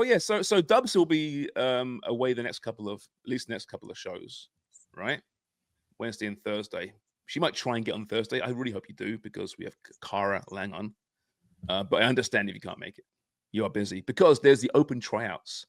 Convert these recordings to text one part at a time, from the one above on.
yeah, so Dubs will be away at least the next couple of shows, right? Wednesday and Thursday. She might try and get on Thursday. I really hope you do, because we have Cara Lang on. But I understand if you can't make it. You are busy, because there's the open tryouts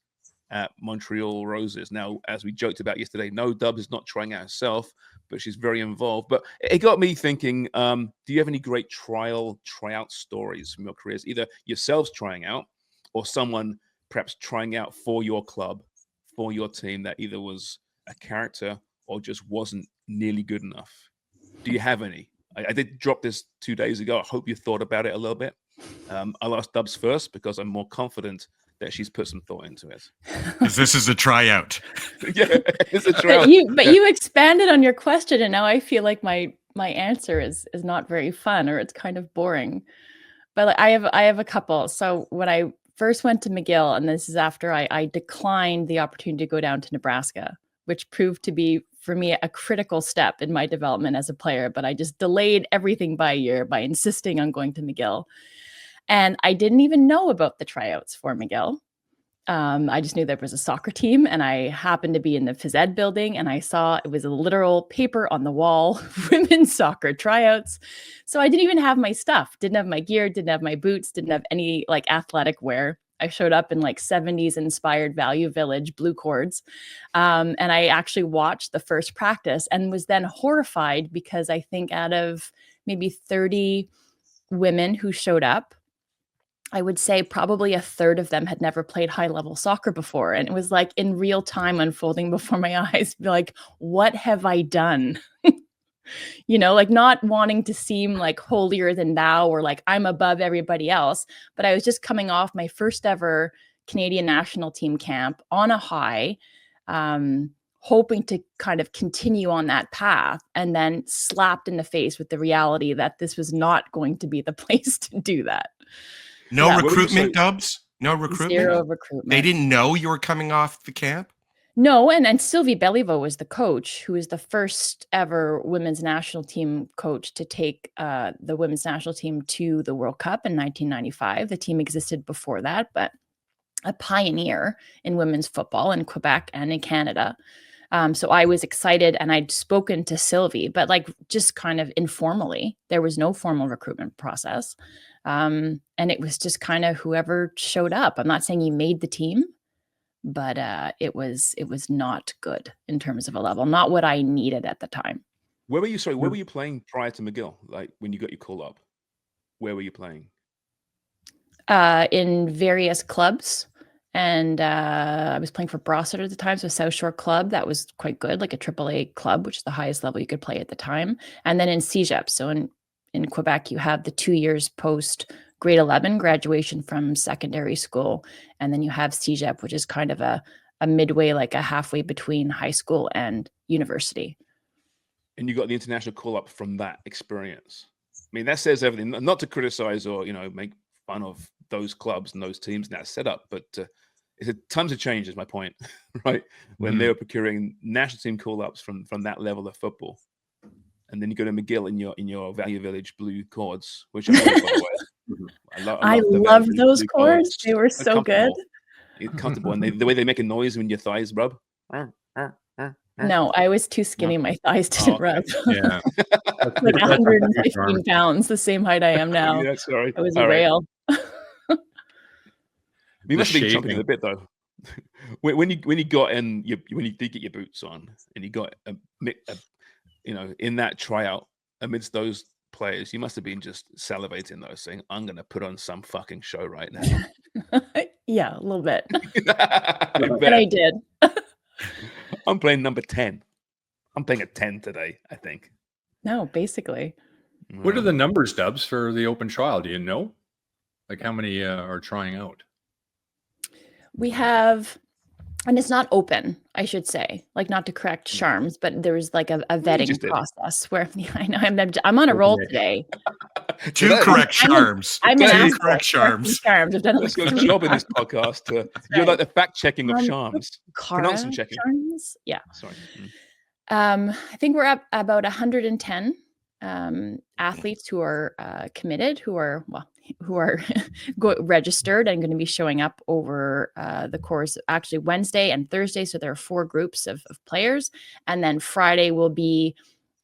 at Montreal Roses. Now, as we joked about yesterday, no, Dubs is not trying out herself, but she's very involved. But it got me thinking, do you have any great tryout stories from your careers, either yourselves trying out or someone perhaps trying out for your club, for your team, that either was a character or just wasn't nearly good enough? Do you have any? I did drop this 2 days ago. I hope you thought about it a little bit. I'll ask Dubs first, because I'm more confident that she's put some thought into it. This is a tryout. Yeah, it's a tryout. But you expanded on your question, and now I feel like my answer is not very fun, or it's kind of boring. But like, I have a couple. So when I first went to McGill, and this is after I declined the opportunity to go down to Nebraska, which proved to be, for me, a critical step in my development as a player. But I just delayed everything by a year by insisting on going to McGill. And I didn't even know about the tryouts for McGill. I just knew there was a soccer team, and I happened to be in the phys ed building, and I saw it was a literal paper on the wall, women's soccer tryouts. So I didn't even have my stuff, didn't have my gear, didn't have my boots, didn't have any like athletic wear. I showed up in like 70s inspired Value Village blue cords. And I actually watched the first practice and was then horrified, because I think out of maybe 30 women who showed up, I would say probably a third of them had never played high-level soccer before. And it was like in real time unfolding before my eyes, like, what have I done? Like not wanting to seem like holier than thou, or like I'm above everybody else. But I was just coming off my first ever Canadian national team camp on a high, hoping to kind of continue on that path, and then slapped in the face with the reality that this was not going to be the place to do that. No recruitment, Dubs? No recruitment? Zero recruitment. They didn't know you were coming off the camp? No, and Sylvie Beliveau was the coach, who was the first ever women's national team coach to take the women's national team to the World Cup in 1995. The team existed before that, but a pioneer in women's football in Quebec and in Canada. So I was excited, and I'd spoken to Sylvie, but like just kind of informally. There was no formal recruitment process. And it was just kind of whoever showed up. I'm not saying he made the team, but it was not good in terms of a level, not what I needed at the time. Where were you playing prior to McGill? Like when you got your call up, where were you playing? In various clubs. And I was playing for Brossard at the time, so South Shore Club. That was quite good, like a AAA club, which is the highest level you could play at the time. And then in CEGEP. So in Quebec, you have the 2 years post grade 11 graduation from secondary school. And then you have CEGEP, which is kind of a midway, like a halfway between high school and university. And you got the international call up from that experience. I mean, that says everything. Not to criticize or, make fun of those clubs and those teams and that setup, but it's a tons of change is my point, right? When they were procuring national team call-ups from that level of football. And then you go to McGill in your Value Village blue cords, which I love, by the way. I love those cords. They were so good. You're comfortable. And the way they make a noise when your thighs rub. No, I was too skinny. My thighs didn't rub. Yeah. Like 115 pounds, the same height I am now. Yeah, sorry. I was a rail. You must have been chomping a bit though. when you got in, when you did get your boots on, and you got in that tryout amidst those players, you must have been just salivating though, saying, "I'm going to put on some fucking show right now." Yeah, a little bit. And I did. I'm playing number 10. I'm playing a 10 today, I think. No, basically. What are the numbers, Dubs, for the open trial? Do you know? Like how many are trying out? We have, and it's not open, I should say, like not to correct Sharms, but there was like a vetting process where I know I'm on a roll today. Two correct Sharms. I'm two correct Sharms. I've done Let's go job in this podcast. You're like the fact checking of Sharms. Pronouncing checking. Sharms? Yeah. Sorry. I think we're up about 110 athletes who are committed, who are registered and going to be showing up over the course, actually Wednesday and Thursday. So there are 4 groups of players. And then Friday will be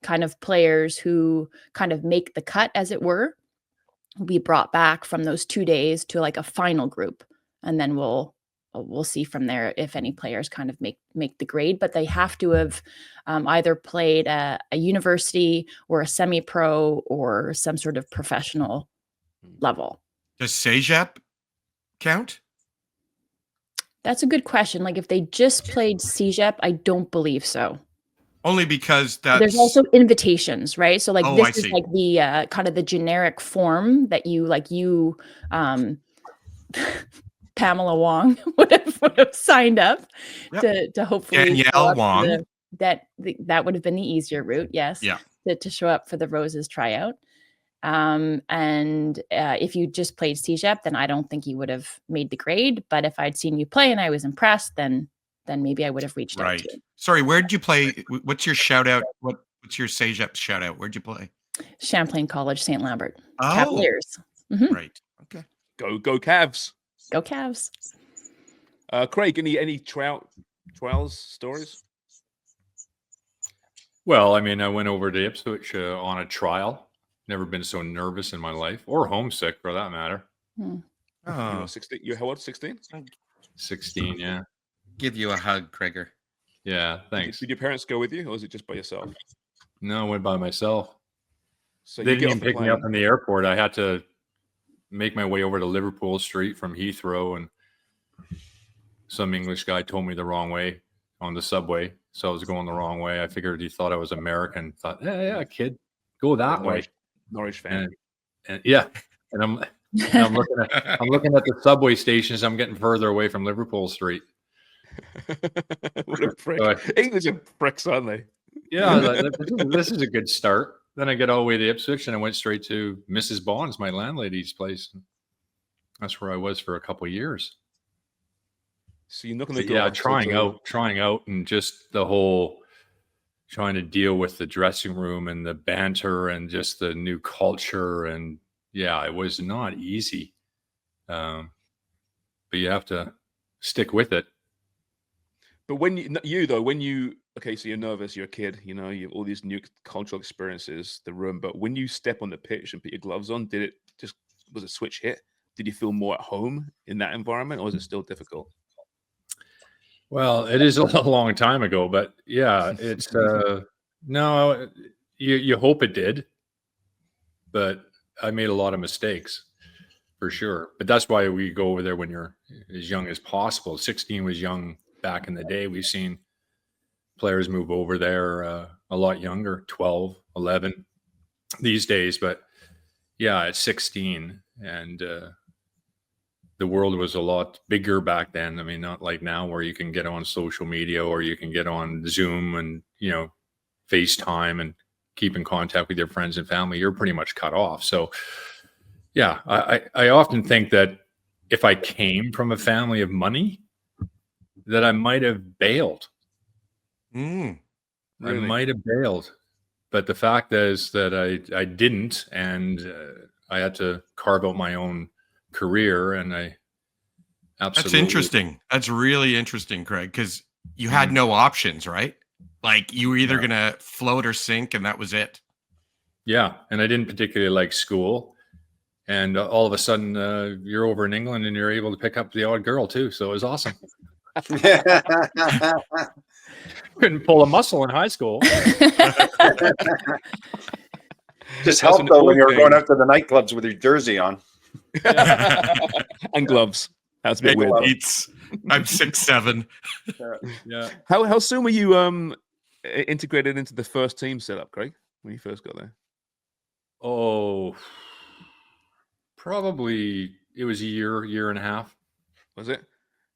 kind of players who kind of make the cut, as it were, will be brought back from those 2 days to like a final group. And then we'll see from there if any players kind of make the grade, but they have to have either played a university or a semi-pro or some sort of professional level. Does CEGEP count? That's a good question. Like if they just played CEGEP, I don't believe so. Only because there's also invitations, right? So like I this is see. like the kind of the generic form that you Pamela Wong would have signed up to hopefully Danielle Wong. That would have been the easier route, yes. Yeah. To show up for the Roses tryout. And if you just played CEGEP, then I don't think you would have made the grade. But if I'd seen you play and I was impressed, then maybe I would have reached out to you. Sorry, where did you play? What's your shout out? What's your CEGEP shout out? Where'd you play? Champlain College, St. Lambert. Oh. Cavaliers. Mm-hmm. Right. Okay. Go Cavs. Go Cavs. Craig, any trials stories? Well, I mean, I went over to Ipswich on a trial. Never been so nervous in my life, or homesick for that matter. You were 16. You how old? 16? 16, yeah. Give you a hug, Craiger. Yeah, thanks. Did your parents go with you, or was it just by yourself? No, I went by myself. So they didn't even pick me up in the airport. I had to make my way over to Liverpool Street from Heathrow, and some English guy told me the wrong way on the subway. So I was going the wrong way. I figured he thought I was American. Thought, yeah, kid, go that way. Norwich fan. And yeah, and I'm looking at the subway stations. I'm getting further away from Liverpool Street. What a prick. English are pricks, aren't they? Yeah, this is a good start. Then I get all the way to Ipswich, and I went straight to Mrs. Bond's, my landlady's place. That's where I was for a couple of years. So you're not going to trying out, and just the whole trying to deal with the dressing room and the banter and just the new culture, and yeah, it was not easy. But you have to stick with it. But when okay, so you're nervous, you're a kid, you have all these new cultural experiences, the room, but when you step on the pitch and put your gloves on, was a switch hit? Did you feel more at home in that environment, or was it still difficult? Well, it is a long time ago, but yeah, it's no, you hope it did, but I made a lot of mistakes for sure. But that's why we go over there when you're as young as possible. 16 was young back in the day. We've seen players move over there a lot younger, 12, 11 these days. But yeah, at 16, and the world was a lot bigger back then. I mean, not like now where you can get on social media or you can get on Zoom and, FaceTime and keep in contact with your friends and family. You're pretty much cut off. So yeah, I often think that if I came from a family of money, that I might have bailed. Really? I might have bailed. But the fact is that I didn't, and I had to carve out my own career, and I absolutely. That's interesting. That's really interesting, Craig, because you had no options, right? Like you were either going to float or sink, and that was it. Yeah, and I didn't particularly like school. And all of a sudden, you're over in England, and you're able to pick up the odd girl too. So it was awesome. Couldn't pull a muscle in high school. Just helped though when you were going out to the nightclubs with your jersey on. And gloves. That's a bit weird. I'm 6'7". Yeah. How soon were you integrated into the first team setup, Craig, when you first got there? Oh, probably it was a year and a half. Was it?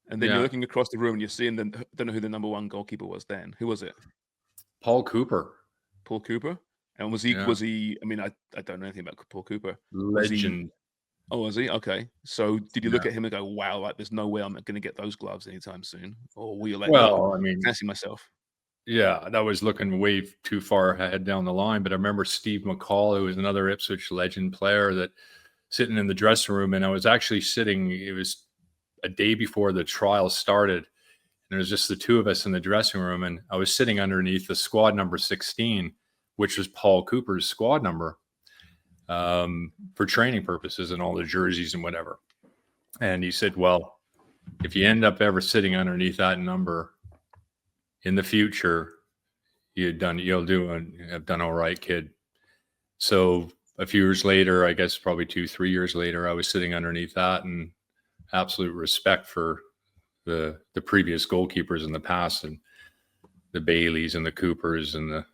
And then you're looking across the room and you're seeing don't know who the number one goalkeeper was then. Who was it? Paul Cooper. Paul Cooper? And was he, I mean, I don't know anything about Paul Cooper. Legend. Was he? Okay. So did you look at him and go, wow, like there's no way I'm going to get those gloves anytime soon? Or were you like, I mean, fancy myself? Yeah, that was looking way too far ahead down the line. But I remember Steve McCall, who was another Ipswich legend player, that sitting in the dressing room, and I was actually sitting. It was a day before the trial started, and there was just the two of us in the dressing room, and I was sitting underneath the squad number 16, which was Paul Cooper's squad number, for training purposes and all the jerseys and whatever. And he said, well, if you end up ever sitting underneath that number in the future, have done all right, kid. So a few years later, I guess probably 2-3 years later, I was sitting underneath that, and absolute respect for the previous goalkeepers in the past, and the Baileys and the Coopers and the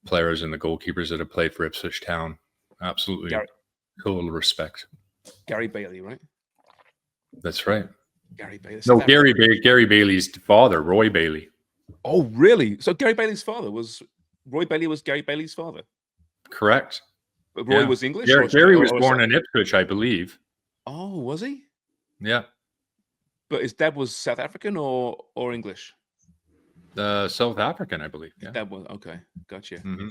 players and the goalkeepers that have played for Ipswich Town. Absolutely total respect. Gary Bailey, right? That's right. Gary Bailey. No, Gary Bailey's father, Roy Bailey. Oh, really? So Gary Bailey's father was Roy Bailey was Gary Bailey's father. Correct. But Roy was English. Gary was born in Ipswich, I believe. Oh, was he? Yeah. But his dad was South African or English? South African, I believe. Yeah. That was okay. Gotcha. Mm-hmm.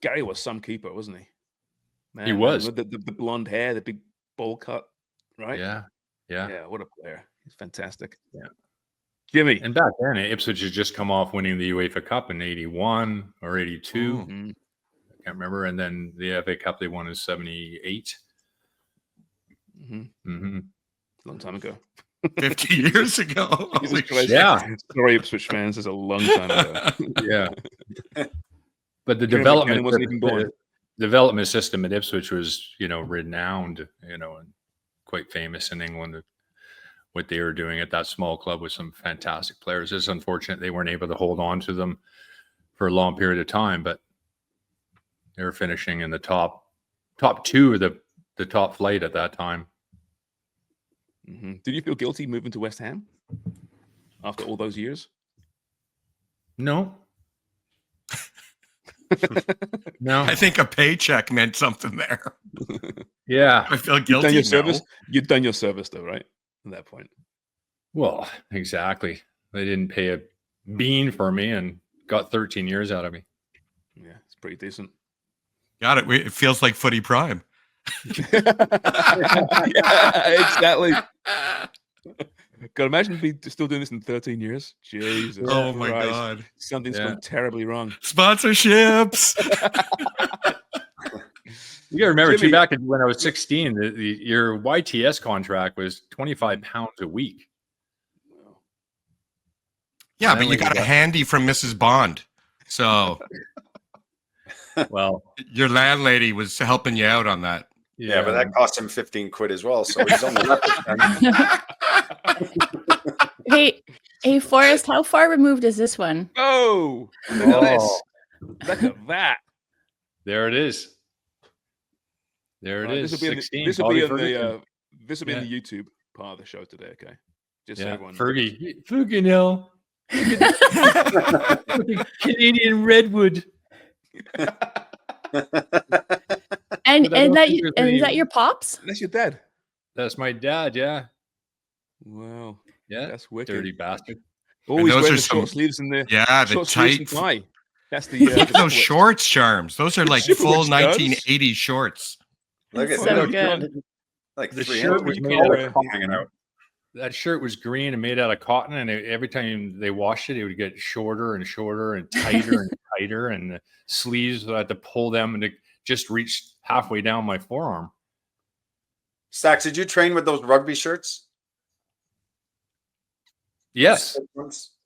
Gary was some keeper, wasn't he? Man, he was. With the blonde hair, the big bowl cut, right? Yeah. Yeah. What a player. He's fantastic. Yeah. Jimmy. And back then, Ipswich had just come off winning the UEFA Cup in 81 or 82. Mm-hmm. I can't remember. And then the FA Cup they won in 78. Mm-hmm. Mm-hmm. Long time ago. 50 years ago. Holy shit. Yeah. Sorry, Ipswich fans. It's a long time ago. Yeah. But the Kieran wasn't even born. development system at Ipswich was, renowned, and quite famous in England. What they were doing at that small club with some fantastic players. It's unfortunate they weren't able to hold on to them for a long period of time, but they were finishing in the top two of the top flight at that time. Mm-hmm. Did you feel guilty moving to West Ham after all those years? No. No. I think a paycheck meant something there. Yeah. I feel guilty. You've done your service. You've done your service, though, right? At that point. Well, exactly. They didn't pay a bean for me and got 13 years out of me. Yeah, it's pretty decent. Got it. It feels like Footy Prime. Yeah, exactly. God, imagine still doing this in 13 years. Jesus. Oh my Christ. God. Something's gone terribly wrong. Sponsorships. You got to remember, Jimmy, too, back when I was 16, your YTS contract was £25 a week. Yeah, but you got a handy from Mrs. Bond. So well, your landlady was helping you out on that. Yeah, but that cost him 15 quid as well. So he's only left Hey, Forrest, how far removed is this one? Oh, look at this. Look at that. There it is. There it is. This will be 16. in the YouTube part of the show today. Okay, just so everyone. Fergie, no. Canadian redwood. And is that your pops? That's your dad. That's my dad. Yeah. Wow. Yeah. That's wicked. Dirty bastard. Always those wearing are the short sleeves and the the tight tie. That's the look at those shorts, Charms. Those are like full 1980s shorts. Look at So that. good. Like The 3 shirt was made out of hanging out. That shirt was green and made out of cotton, and every time they washed it, it would get shorter and shorter and tighter and tighter, and the sleeves, I had to pull them and it just reached halfway down my forearm. Stacks, did you train with those rugby shirts? Yes.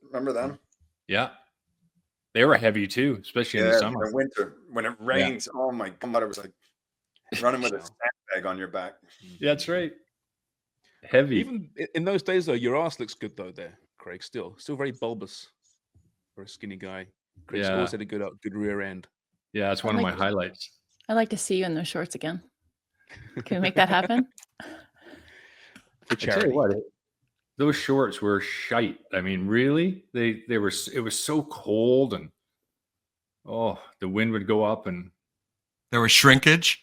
Remember them? Yeah. They were heavy too, especially in the summer. In the winter, when it rains. Oh my God, it was like running with a sandbag on your back. Yeah, that's right. Heavy. Even in those days, though, your ass looks good, though, there, Craig. Still very bulbous for a skinny guy. Craig's always had a good rear end. Yeah, that's one of my highlights. I'd like to see you in those shorts again. Can we make that happen? For charity. I tell you what, those shorts were shite. I mean, really? They were. It was so cold, and the wind would go up, and there was shrinkage.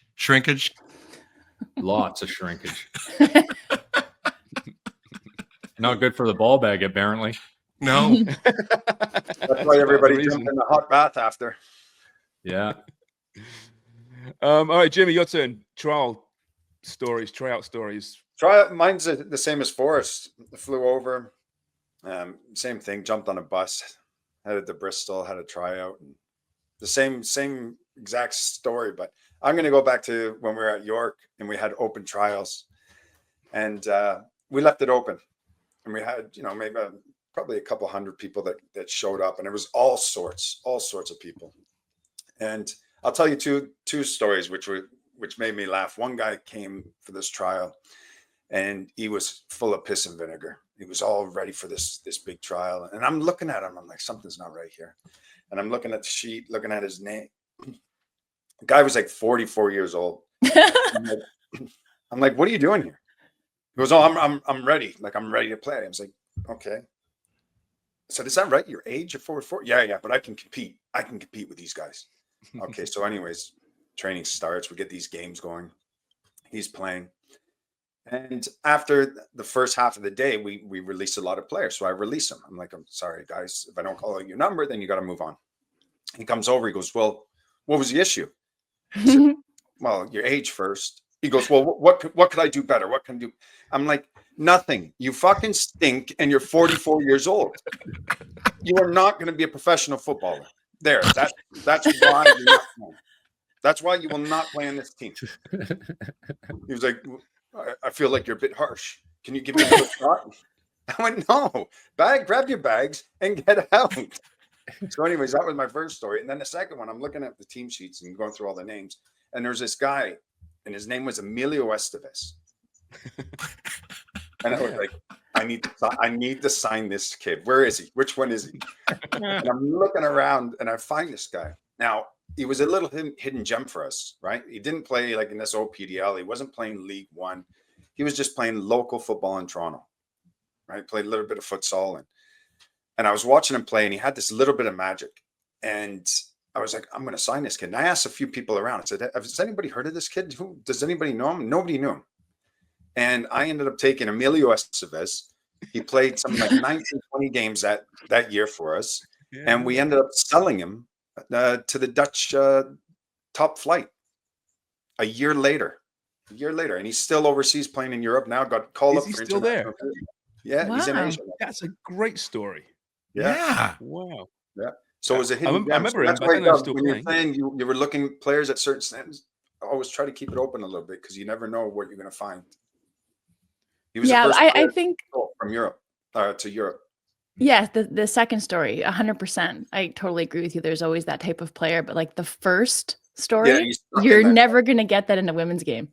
Lots of shrinkage. Not good for the ball bag, apparently. No. That's why everybody jumped in the hot bath after. Yeah. All right, Jimmy, your turn. Trial tryout stories. Tryout. Mine's the same as Forrest. I flew over. Same thing. Jumped on a bus. Headed to Bristol. Had a tryout. And the same exact story. But I'm going to go back to when we were at York and we had open trials, and we left it open, and we had maybe probably a couple hundred people that showed up, and it was all sorts of people. And I'll tell you two stories which made me laugh. One guy came for this trial, and he was full of piss and vinegar. He was all ready for this big trial, and I'm looking at him. I'm like, something's not right here. And I'm looking at the sheet, looking at his name. The guy was like 44 years old. I'm like, what are you doing here? He goes, oh, I'm ready. Like, I'm ready to play. I was like, okay. I said, is that right? Your age? You're 44? Yeah, but I can compete. I can compete with these guys. Okay, so anyways, training starts. We get these games going. He's playing. And after the first half of the day, we released a lot of players. So I release them. I'm like, I'm sorry, guys. If I don't call your number, then you got to move on. He comes over. He goes, well, what was the issue? I said, well, your age first. He goes, well, what could I do better? What can I do? I'm like, nothing. You fucking stink, and you're 44 years old. You are not going to be a professional footballer. There. That's why you're not playing. That's why you will not play on this team. He was like, I feel like you're a bit harsh. Can you give me a little shot? I went, no. Grab your bags and get out. So anyways, that was my first story. And then the second one, I'm looking at the team sheets and going through all the names. And there's this guy, and his name was Emilio Estevez. And I was like, I need to sign this kid. Where is he? Which one is he? And I'm looking around, and I find this guy. Now, he was a little hidden gem for us, right? He didn't play like in this OPDL. He wasn't playing League One. He was just playing local football in Toronto, right? Played a little bit of futsal. And I was watching him play, and he had this little bit of magic. And I was like, I'm going to sign this kid. And I asked a few people around. I said, has anybody heard of this kid? Does anybody know him? Nobody knew him. And I ended up taking Emilio Estevez. He played something like 19, 20 games that year for us. Yeah. And we ended up selling him to the Dutch top flight a year later. And he's still overseas playing in Europe now. Got called up. Is he still there? Yeah, wow. He's in Asia. That's a great story. Yeah. Wow. Yeah. So it was a hidden gem. I remember that's why when you're playing, you were looking players at certain stands. Always try to keep it open a little bit because you never know what you're going to find. He was I think from Europe to Europe. Yeah, the second story, 100%. I totally agree with you. There's always that type of player, but like the first story, you're never going to get that in a women's game.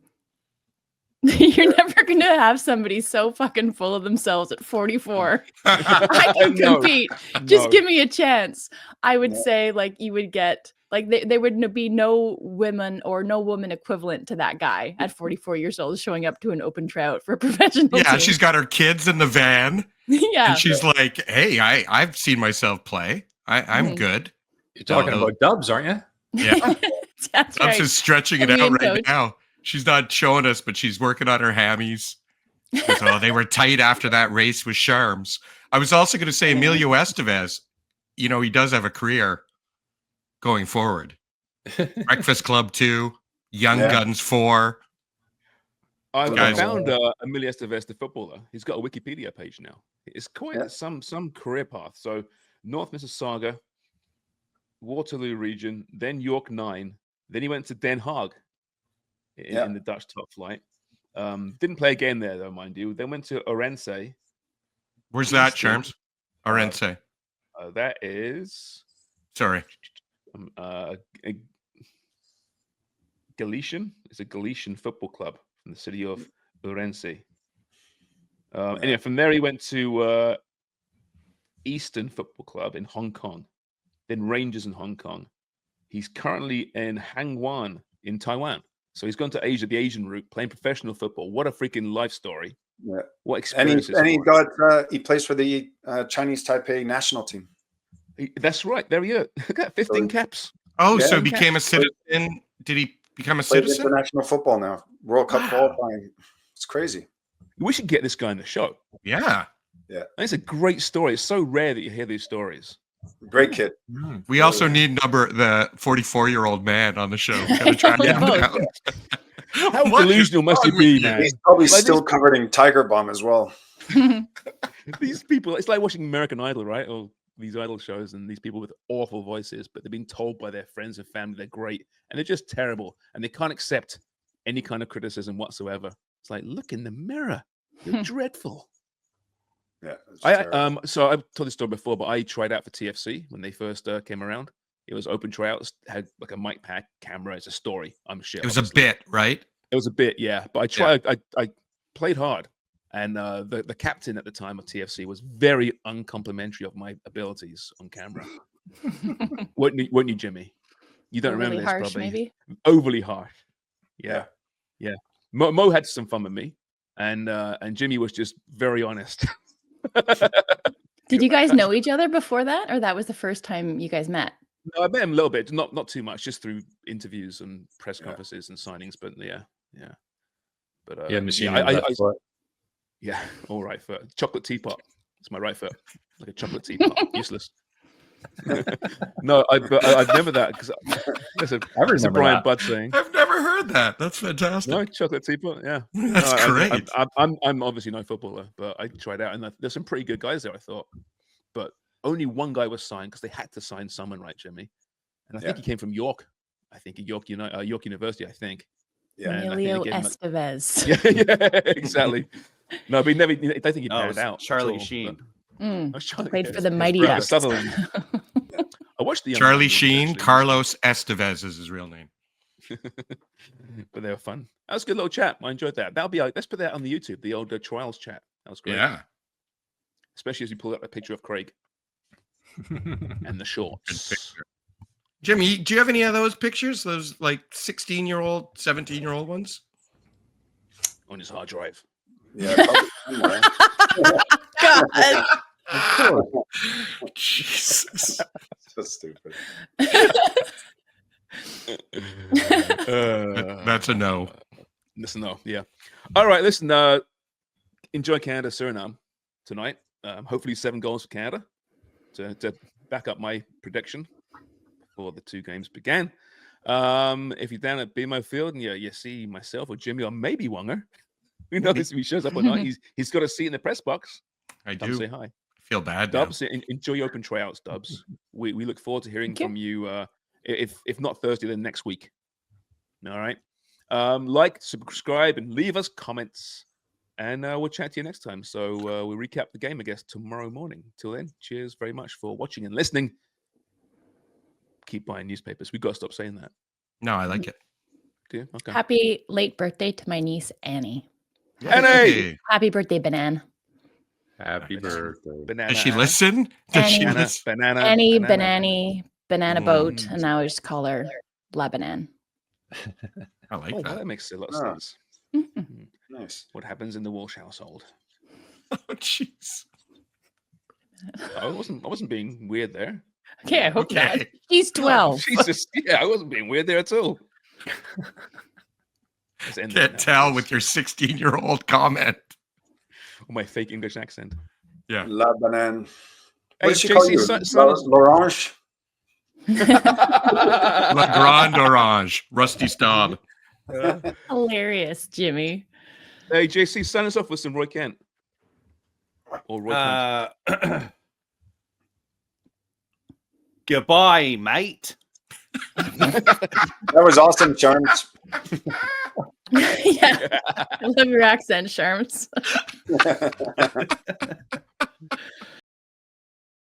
You're never going to have somebody so fucking full of themselves at 44. I can compete. Just give me a chance. I would say like you would get like there would be no women or no woman equivalent to that guy at 44 years old showing up to an open tryout for a professional team. She's got her kids in the van. Yeah. And she's like, hey, I've seen myself play. I'm good. You're talking about Dubs, aren't you? Yeah. That's Dubs is stretching it out right now. She's not showing us, but she's working on her hammies. So they were tight after that race with Sharms. I was also going to say Emilio Estevez, he does have a career going forward. Breakfast Club 2, Young Guns 4. I found Emilio Estevez, the footballer. He's got a Wikipedia page now. It's quite some career path. So North Mississauga, Waterloo region, then York 9. Then he went to Den Haag in the Dutch top flight. Didn't play a game there, though, mind you. Then went to Orense. Where's that, Sharms? Orense. That is... Sorry. Galician. It's a Galician football club from the city of Orense. Anyway, from there he went to Eastern Football Club in Hong Kong, then Rangers in Hong Kong. He's currently in Hangwan in Taiwan. So he's gone to Asia, the Asian route, playing professional football. What a freaking life story! Yeah. What experience! And he plays for the Chinese Taipei national team. That's right. There he is. Got 15 caps. Oh, so he became a citizen. Did he become a citizen? International football now. World Cup qualifying. It's crazy. We should get this guy on the show. Yeah. Yeah. It's a great story. It's so rare that you hear these stories. Great kid. We also need the 44-year-old man on the show. Gotta track him down. How What is delusional must you wrong be, with you? man? He's probably Like still covered in Tiger Balm as well. These people, it's like watching American Idol, right? Or these idol shows, and these people with awful voices, but they've been told by their friends and family they're great, and they're just terrible, and they can't accept any kind of criticism whatsoever. It's like, look in the mirror, you're dreadful. Yeah. it's terrible. So I've told this story before, but I tried out for TFC when they first came around. It was open tryouts, had like a mic pack, camera. It's a story. I'm shit. It was a obviously. bit, right? It was a bit, yeah. But I tried. I played hard, and the captain at the time of TFC was very uncomplimentary of my abilities on camera. weren't you, Jimmy? You don't remember Really this, harsh, probably. maybe. Overly harsh. Yeah. Mo had some fun with me, and Jimmy was just very honest. Did you guys know each other before that, or that was the first time you guys met? No, I met him a little bit, not too much, just through interviews and press Yeah. conferences and signings. But yeah. But You hadn't seen yeah, him left foot. yeah, all right foot, chocolate teapot. It's my right foot, like a chocolate teapot, useless. No, I'd never that because that's a remember Brian that. Budd saying. I've never heard that. That's fantastic. No, chocolate teapot. Yeah, That's No, great. I'm obviously no footballer, but I tried out, and there's some pretty good guys there. I thought, but only one guy was signed because they had to sign someone, right, Jimmy? And I think he came from York. I think York University. I think. Yeah. And I think Emilio they gave him Estevez. yeah, exactly. No, but he never. I don't think he Oh, batted it's out. Charlie at all, Sheen. but- Charlie, Played for yes, the his Mighty brother, Ducks. Sutherland. I watched the young Charlie ones, Sheen, actually. Carlos Estevez is his real name. But they were fun. That was a good little chat. I enjoyed that. That'll be. Let's put that on the YouTube. The old trials chat. That was great. Yeah. Especially as you pull up a picture of Craig and the shorts. picture. Jimmy, do you have any of those pictures? Those like 16-year-old, 17-year-old ones? On his hard drive. Yeah. Probably, God. Jesus. so stupid. That's a no. Listen, no, yeah. All right, listen. Enjoy Canada, Suriname tonight. Hopefully 7 goals for Canada to back up my prediction before the 2 games began. If you're down at BMO Field and you see myself or Jimmy or maybe Wonger, who knows if he shows up or not? He's got a seat in the press box. I Come do say hi. feel bad now. Dubs, enjoy your open tryouts, Dubs. We look forward to hearing Thank you. from you. If not Thursday, then next week. All right. Like, subscribe, and leave us comments. And we'll chat to you next time. So we'll recap the game, I guess, tomorrow morning. Till then, cheers very much for watching and listening. Keep buying newspapers. We've got to stop saying that. No, I like it. Do you? Okay. Happy late birthday to my niece Annie. Annie! Happy birthday, Banana. Happy birthday. Banana. Does she listen? Does she Annie. listen? Banana. Annie, banana. Banana Boat, and now I just call her La Banana. I like Oh, that. that makes a lot of Ah. sense. Nice. What happens in the Walsh household? Oh, jeez. I wasn't being weird there. Okay, I hope not. Okay. She's 12. Jesus, yeah, I wasn't being weird there at all. Let's end it Can't now, tell please. with your 16-year-old comment. Or my fake English accent. Yeah. La Banane. Hey, What did she call JC, you? L'Orange? La Grande Orange, Rusty Staub. Hilarious, Jimmy. Hey, JC, sign us off with some Roy Kent. Or Roy Kent. Goodbye, mate. That was awesome, Charms. Yeah, I love your accent, Sharms.